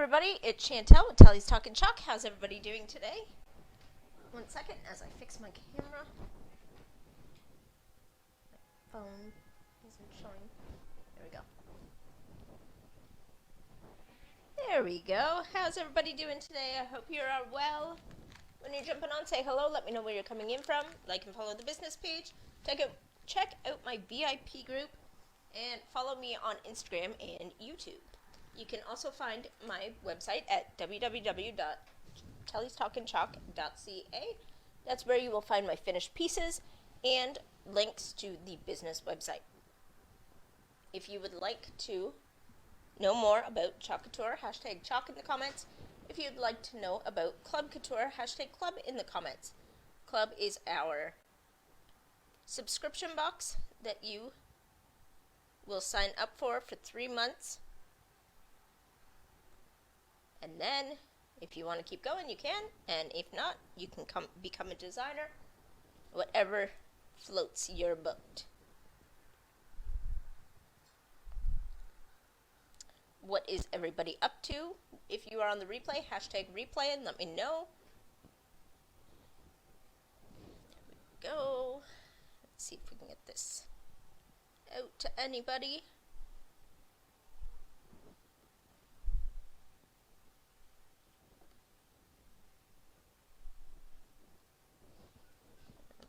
everybody, it's Chantel with Telly's Talking Chalk. How's everybody doing today? One second as I fix my camera. My phone isn't showing. There we go. There we go. How's everybody doing today? I hope you're all well. When you're jumping on, say hello. Let me know where you're coming in from. Like and follow the business page. Check out my VIP group. And follow me on Instagram and YouTube. You can also find my website at www.tellystalkingchalk.ca. That's where you will find my finished pieces and links to the business website. If you would like to know more about Chalk Couture, hashtag chalk in the comments. If you'd like to know about Club Couture, hashtag club in the comments. Club is our subscription box that you will sign up for 3 months. And then, if you want to keep going, you can. And if not, you can become a designer. Whatever floats your boat. What is everybody up to? If you are on the replay, hashtag replay and let me know. There we go. Let's see if we can get this out to anybody.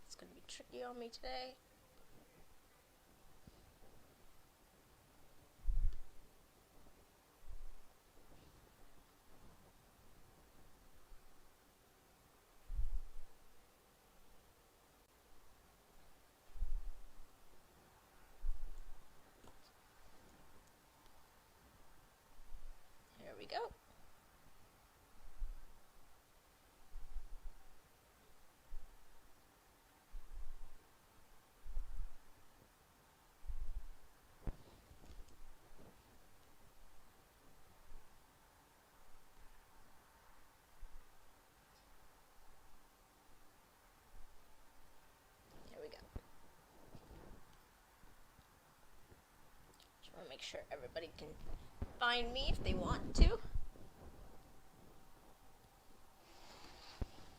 It's going to be tricky on me today. There we go. There we go. Just want to make sure everybody can find me if they want to.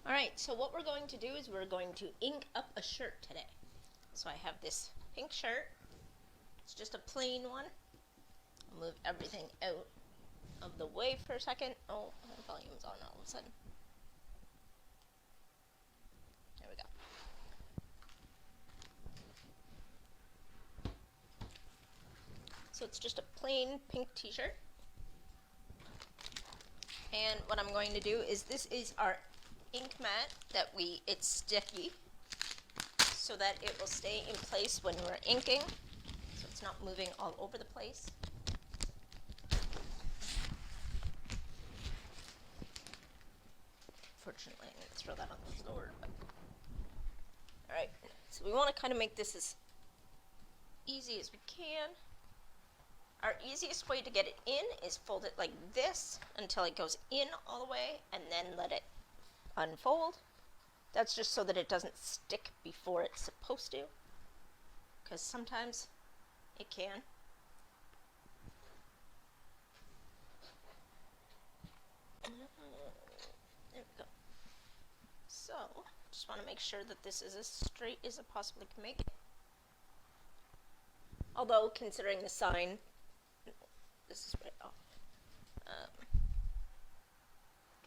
Alright, so what we're going to do is we're going to ink up a shirt today. So I have this pink shirt. It's just a plain one. I'll move everything out of the way for a second. Oh, my volume's on all of a sudden. There we go. So it's just a plain pink t-shirt. And what I'm going to do is this is our ink mat that it's sticky so that it will stay in place when we're inking. So it's not moving all over the place. Fortunately, I'm going to throw that on the floor. Alright, so we want to kind of make this as easy as we can. Our easiest way to get it in is fold it like this until it goes in all the way and then let it unfold. That's just so that it doesn't stick before it's supposed to, because sometimes it can. There we go. So, just want to make sure that this is as straight as I possibly can make it. Although, considering the sign, this is right off.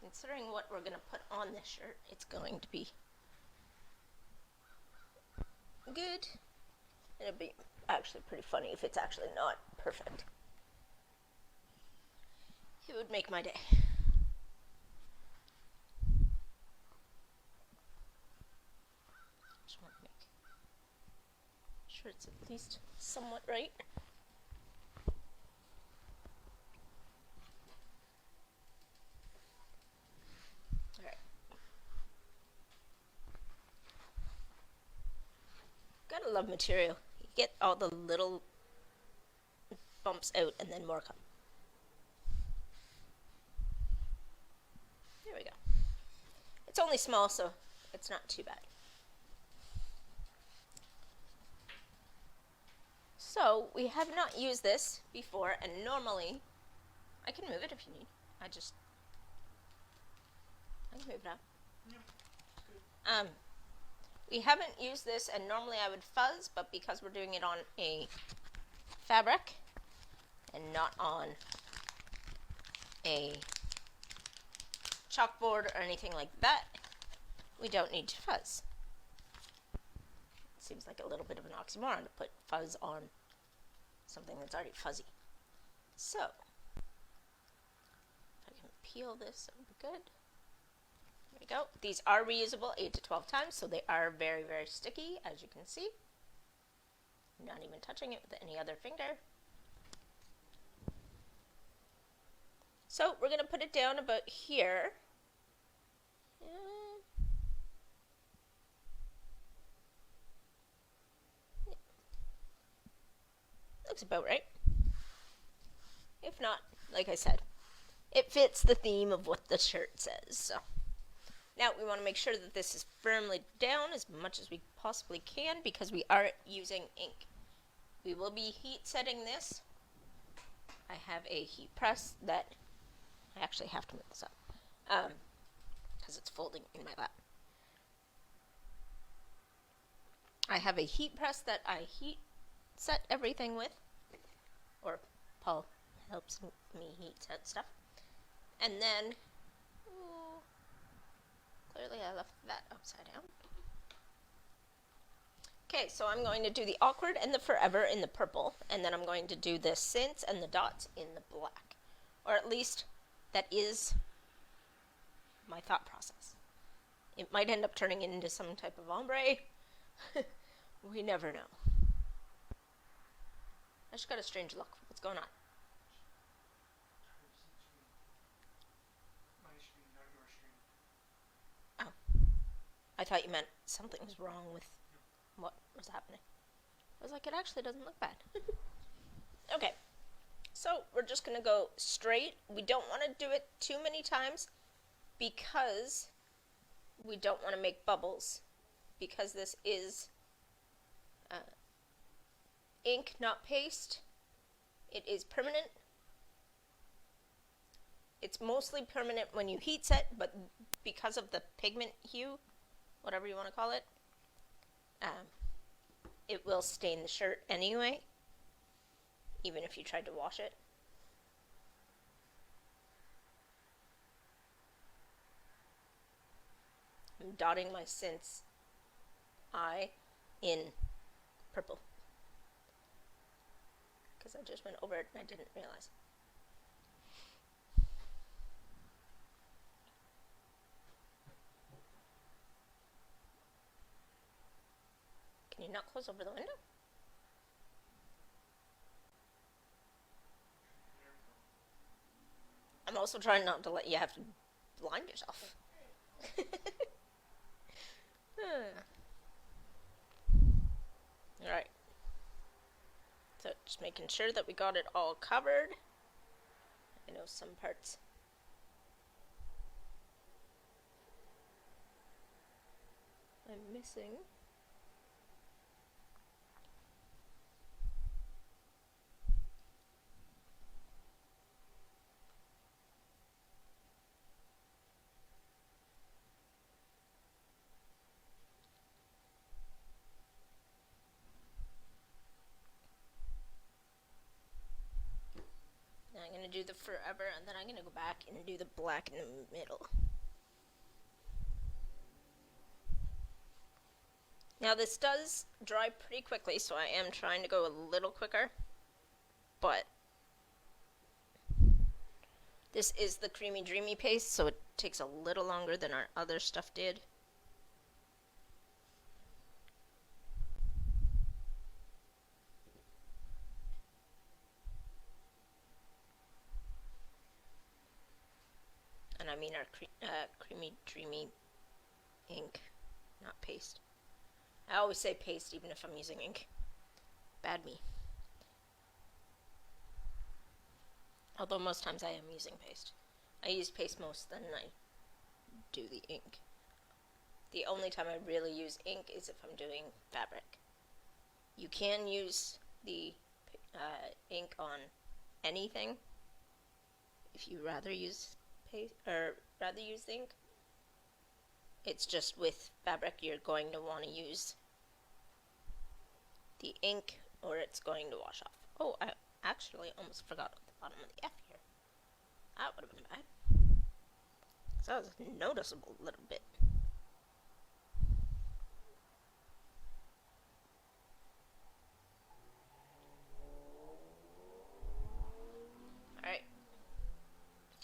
Considering what we're going to put on this shirt, it's going to be good. It'll be actually pretty funny if it's actually not perfect. It would make my day. Just want to make sure it's at least somewhat right. Gotta love material. You get all the little bumps out and then more come. There we go. It's only small, so it's not too bad. So we have not used this before, and normally I can move it if you need. I can move it up. Yeah, We haven't used this, and normally I would fuzz, but because we're doing it on a fabric and not on a chalkboard or anything like that, we don't need to fuzz. It seems like a little bit of an oxymoron to put fuzz on something that's already fuzzy. So, if I can peel this, that would be good. There we go. These are reusable 8 to 12 times, so they are very, very sticky, as you can see. I'm not even touching it with any other finger. So we're going to put it down about here. Looks about right. If not, like I said, it fits the theme of what the shirt says. So now we want to make sure that this is firmly down as much as we possibly can because we are using ink. We will be heat setting this. I have a heat press that I actually have to move this up because it's folding in my lap. I have a heat press that I heat set everything with, or Paul helps me heat set stuff. And then, clearly I left that upside down. Okay, so I'm going to do the awkward and the forever in the purple, and then I'm going to do the since and the dots in the black. Or at least that is my thought process. It might end up turning into some type of ombre. We never know. I just got a strange look. What's going on? my screen, not your screen. Oh. I thought you meant something was wrong with what was happening. I was like, it actually doesn't look bad. Okay. So we're just going to go straight. We don't want to do it too many times because we don't want to make bubbles. Because this is ink, not paste. It is permanent. It's mostly permanent when you heat set, but because of the pigment hue, whatever you want to call it, it will stain the shirt anyway, even if you tried to wash it. I'm dotting my since I in purple because I just went over it and I didn't realize. Can you not close over the window? I'm also trying not to let you have to blind yourself. Alright. So just making sure that we got it all covered. I know some parts I'm missing. Now I'm going to do the forever, and then I'm going to go back and do the black in the middle. Now this does dry pretty quickly, so I am trying to go a little quicker, but this is the Creamy Dreamy paste, so it takes a little longer than our other stuff did. And I mean our Creamy Dreamy ink, not paste. I always say paste even if I'm using ink. Bad me. Although most times I am using paste. I use paste most than I do the ink. The only time I really use ink is if I'm doing fabric. You can use the ink on anything if you rather use paste or rather use ink. It's just with fabric you're going to want to use the ink or it's going to wash off. Oh, I actually almost forgot at the bottom of the F here. That would have been bad. So that was a noticeable little bit. Alright.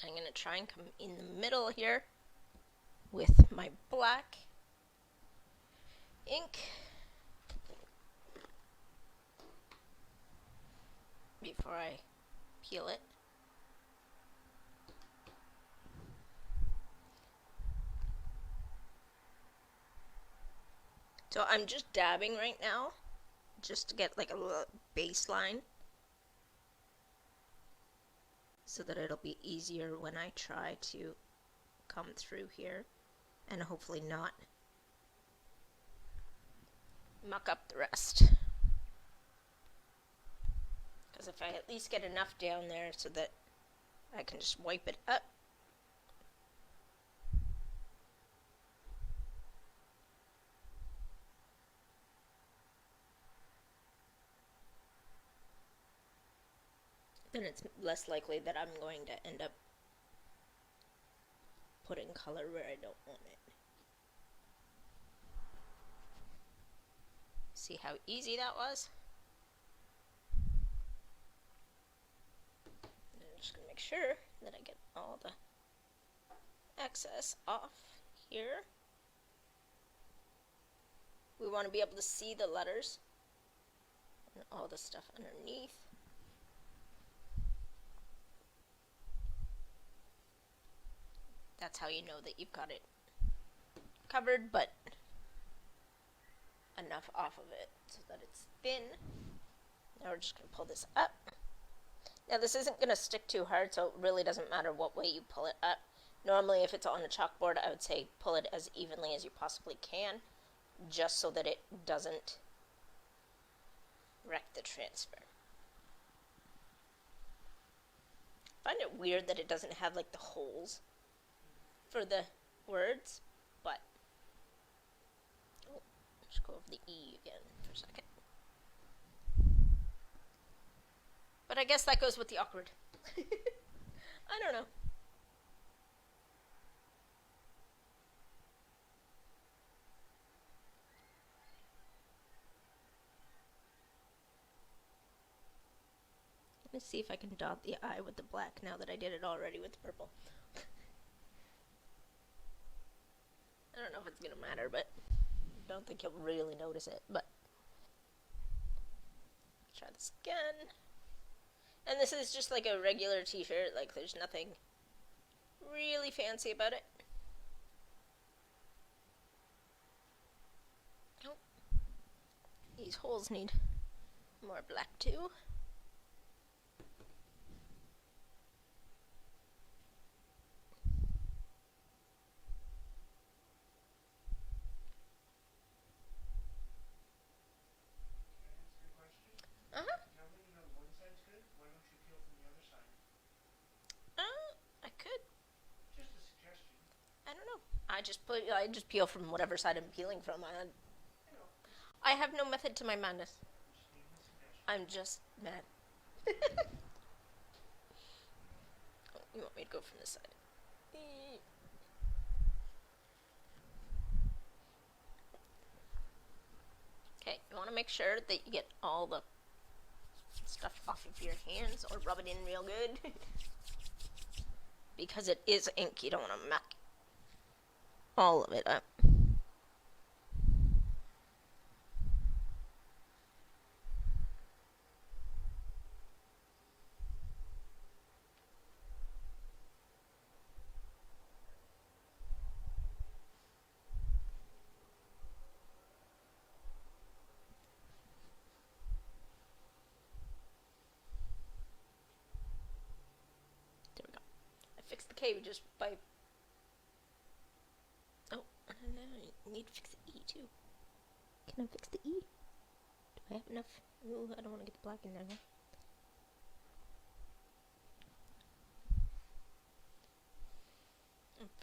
I'm going to try and come in the middle here with my black ink before I peel it. So I'm just dabbing right now, just to get like a little baseline, so that it'll be easier when I try to come through here, and hopefully not muck up the rest. Because if I at least get enough down there so that I can just wipe it up, then it's less likely that I'm going to end up putting color where I don't want it. See how easy that was? And I'm just going to make sure that I get all the excess off here. We want to be able to see the letters and all the stuff underneath. That's how you know that you've got it covered, but enough off of it so that it's thin. Now we're just going to pull this up. Now this isn't going to stick too hard, so it really doesn't matter what way you pull it up. Normally if it's on a chalkboard, I would say pull it as evenly as you possibly can, just so that it doesn't wreck the transfer. I find it weird that it doesn't have like the holes for the words, but let's go over the E again for a second. But I guess that goes with the awkward. I don't know. Let me see if I can dot the I with the black now that I did it already with the purple. I don't know if it's gonna matter, but I don't think you'll really notice it, but try this again. And this is just like a regular t-shirt, like there's nothing really fancy about it. Nope. These holes need more black too. I just peel from whatever side I'm peeling from. I have no method to my madness. I'm just mad. Oh, you want me to go from this side? Okay, you want to make sure that you get all the stuff off of your hands, or rub it in real good. Because it is ink, you don't want to muck all of it up. There we go. I fixed the K just by... Oh, I need to fix the E too. Can I fix the E? Do I have enough? Ooh, I don't want to get the black in there.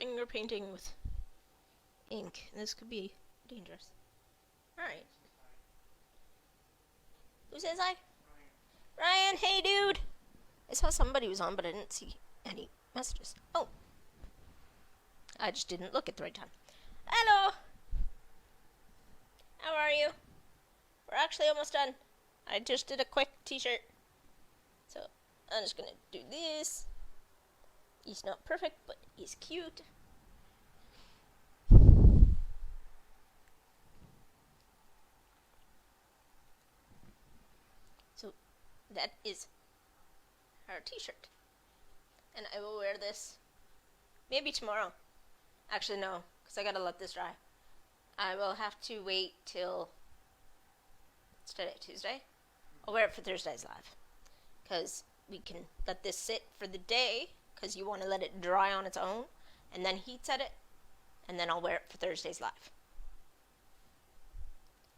finger painting with ink. This could be dangerous. Alright. Who says hi? Ryan, hey dude! I saw somebody was on, but I didn't see any messages. Oh. I just didn't look at the right time. Hello! How are you? We're actually almost done. I just did a quick t-shirt. So, I'm just gonna do this. He's not perfect, but he's cute. So, that is our t-shirt. And I will wear this maybe tomorrow. Actually, no, because I gotta let this dry. I will have to wait till, it's today, Tuesday? I'll wear it for Thursday's live. Because we can let this sit for the day, because you want to let it dry on its own, and then heat set it, and then I'll wear it for Thursday's live.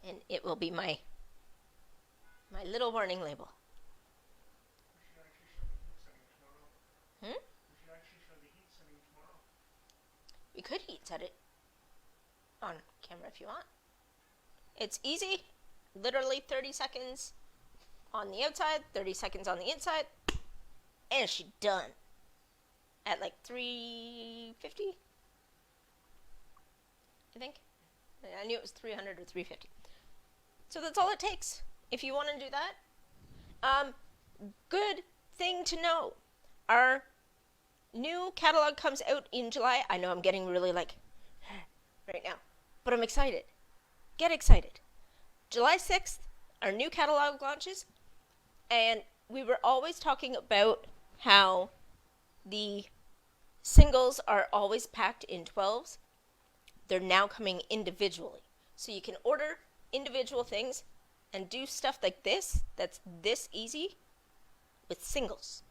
And it will be my little warning label. Hmm? We could heat set it on camera if you want. It's easy. Literally 30 seconds on the outside, 30 seconds on the inside, and she's done. At like 350, I think. I knew it was 300 or 350. So that's all it takes if you want to do that. Good thing to know. Our new catalog comes out in July. I know I'm getting really like right now, but I'm excited. Get excited. July 6th, our new catalog launches, and we were always talking about how the singles are always packed in 12s. They're now coming individually. So you can order individual things and do stuff like this, that's this easy, with singles.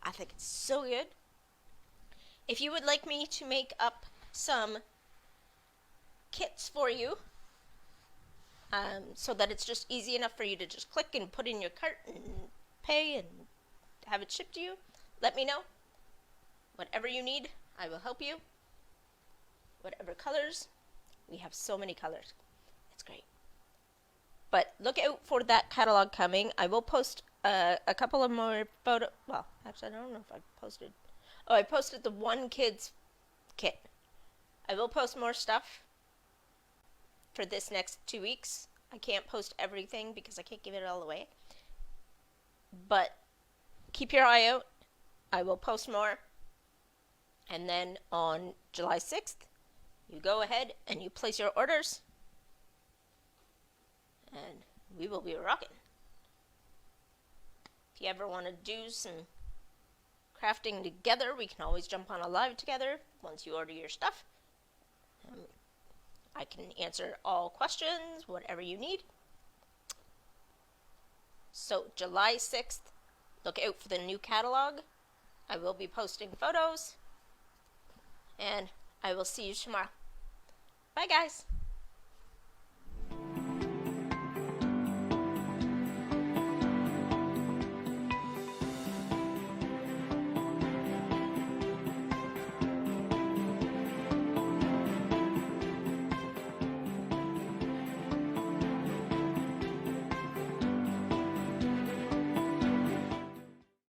I think it's so good. If you would like me to make up some kits for you, so that it's just easy enough for you to just click and put in your cart and pay and have it shipped to you, let me know. Whatever you need, I will help you. Whatever colors, we have so many colors. It's great. But look out for that catalog coming. I will post a couple of more photo. Well, actually, I don't know if I posted. Oh, I posted the One Kids kit. I will post more stuff for this next 2 weeks. I can't post everything because I can't give it all away. But keep your eye out. I will post more. And then on July 6th, you go ahead and you place your orders. And we will be rocking. If you ever want to do some crafting together, we can always jump on a live together once you order your stuff. I can answer all questions, whatever you need. So July 6th, look out for the new catalog. I will be posting photos. And I will see you tomorrow. Bye, guys.